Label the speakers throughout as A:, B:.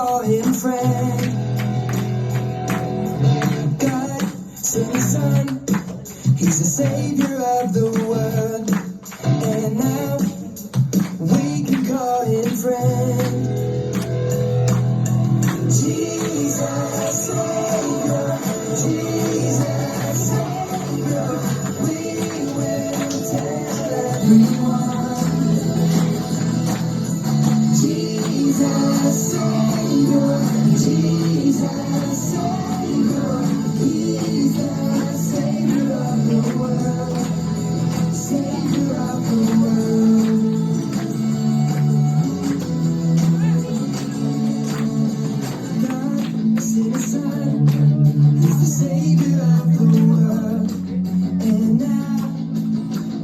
A: call him friend. God sent his son, he's the savior of the world. And now we can call him friend. Jesus Savior, Jesus Savior, we will tell everyone. Jesus Savior, Jesus Savior, he's the Savior of the world, Savior of the world. God sent his son, he's the Savior of the world, and now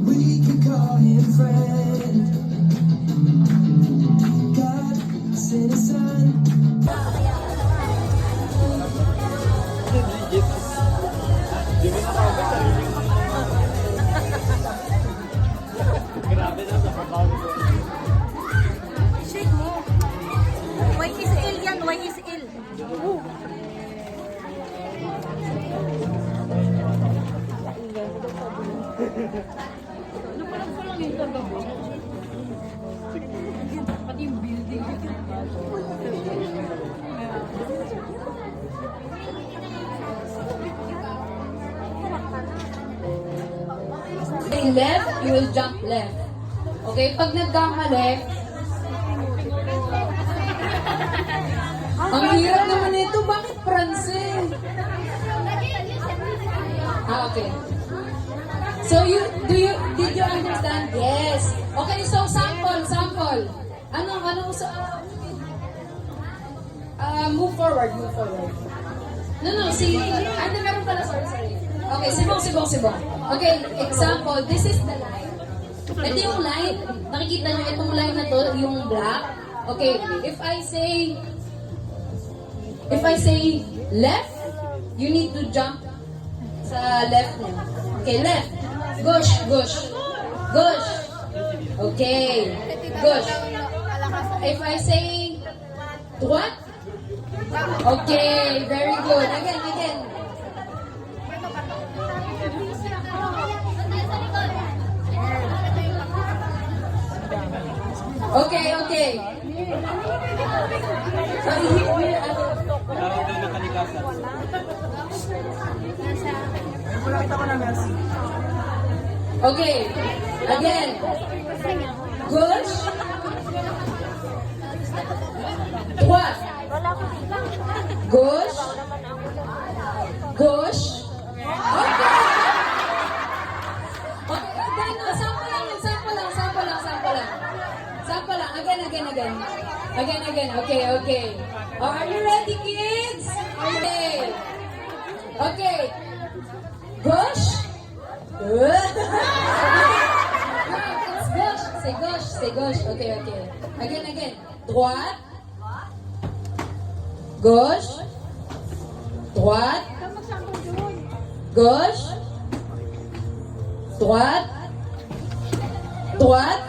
A: we can call him friend. God sent his son.
B: Shake mo. White is ill yan, white is ill. Ano pa lang lang yung tagabo? Pati yung building.
C: Left, you will jump left. Okay, pag nagkamali, ang hirap naman ito, bakit Pranse? Okay. So did you understand? Yes. Okay, so sample. Move forward. No, meron pala, sorry. Okay, sibong. Okay, example, this is the line. Ito yung line, nakikita nyo itong line na to, yung black. Okay, if I say left, you need to jump sa left niya. Okay, left. Gush. Okay, gush. If I say what? Okay, very good. Again. Okay. Okay, again. Gush. What? Gush. Okay. Okay, no, sample lang. Sample lang. Again. Okay. Oh, are you ready, kids? Okay. Gush. Say gush. Okay. Again. Droite. Gauche. Droite. Gauche. Droite. Okay.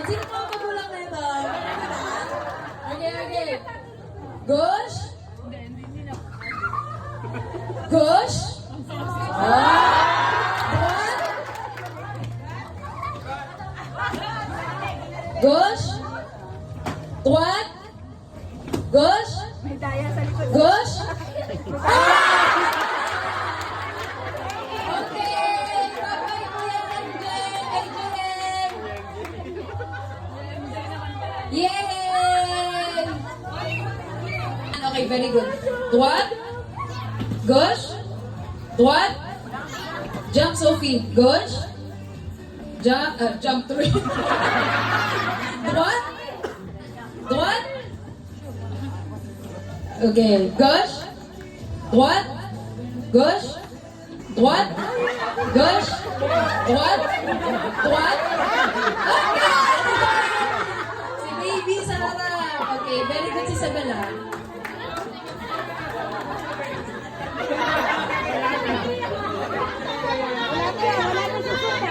C: Sino po ang magulang na ito? Okay. Gauche. Gauche. Gauche. Droite. Gauche. Gauche. Yay! Okay, very good. Droite. Gauche. Droite. Jump, Sophie. Gauche. Jump 3. Droite. Okay. Gauche. Droite. Gauche. Droite. Okay! Si Baby Sarah. Okay, very good si Isabella.
B: Wala na susunod.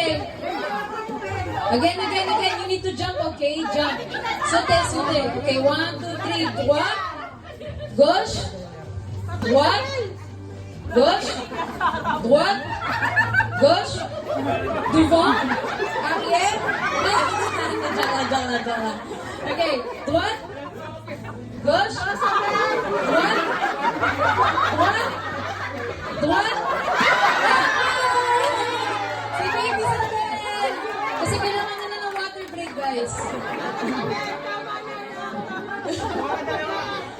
C: Okay. Again. You need to jump, okay? Jump. Sute. Okay, 1, 2, 3. What? Gauche. What? Gauche. Droite. Gauche. Devant. Arrière. Jangan. Okay, droite. Gauche. Droite. Droite. Si Baby Isabel! Kasi kailangan nila ng water break, guys.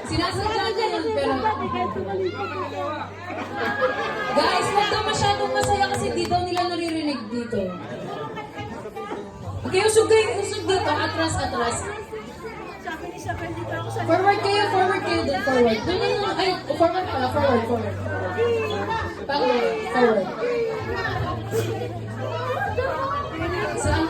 C: Sinasadya niya yun, pero... Guys, huwag daw masyadong masaya kasi di daw nila naririnig dito. Okay, usog dito. Atras. Forward kayo dun, forward. No. Ay, forward pala, forward. Forward. Saan?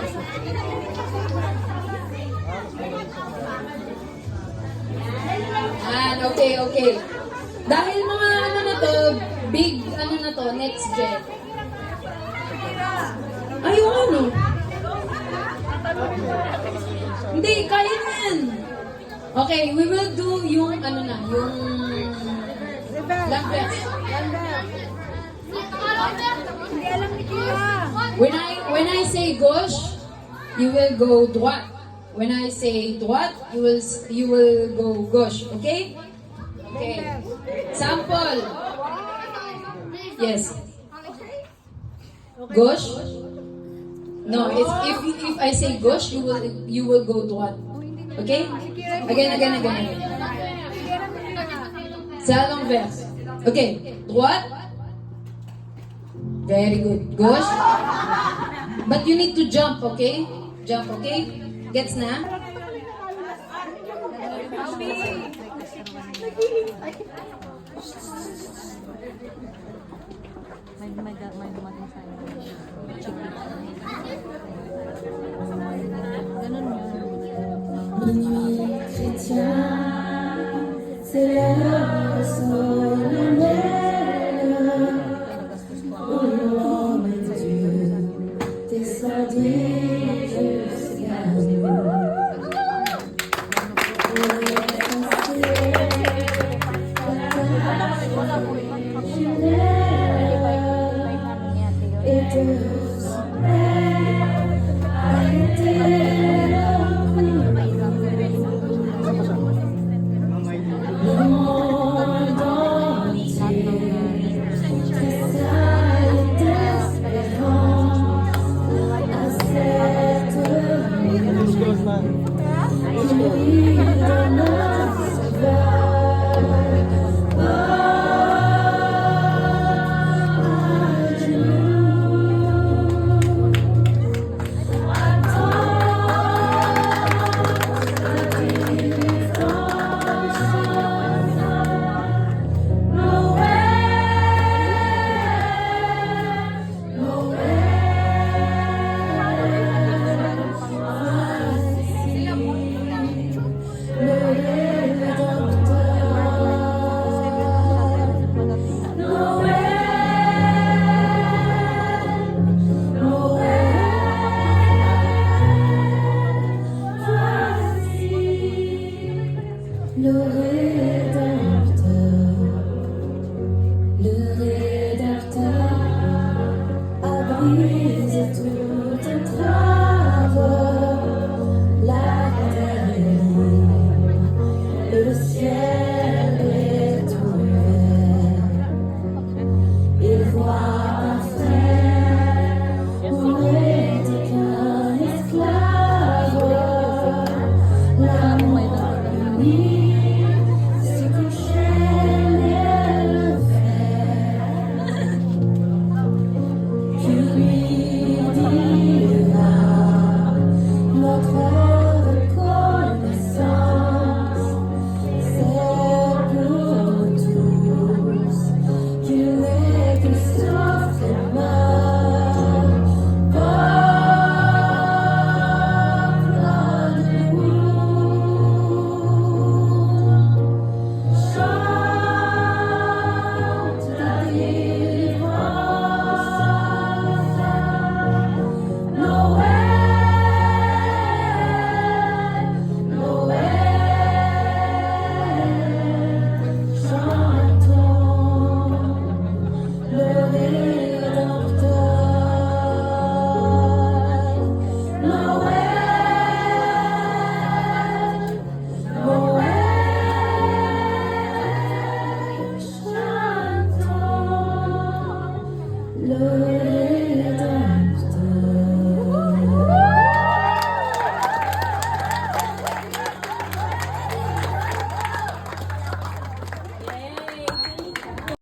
C: Okay. Dahil mga ano na to, big ano na to, next gen. Ay, yung ano? Hindi, kaya na yan. Okay, we will do yung ano na, yung Lambert.
B: Hindi alam ni Kira.
C: When I say gauche, you will go droite. When I say droite, you will go gauche. Okay? Okay. Sample. Yes. Gauche. No, if I say gauche, you will go droite. Okay? Again. C'est à l'envers. Okay. Droite. Very good. Gauche. But you need to jump, okay? Jump, okay? Gets na?
A: Minuit chrétien, célèbre solennel, où l'homme et Dieu descendit.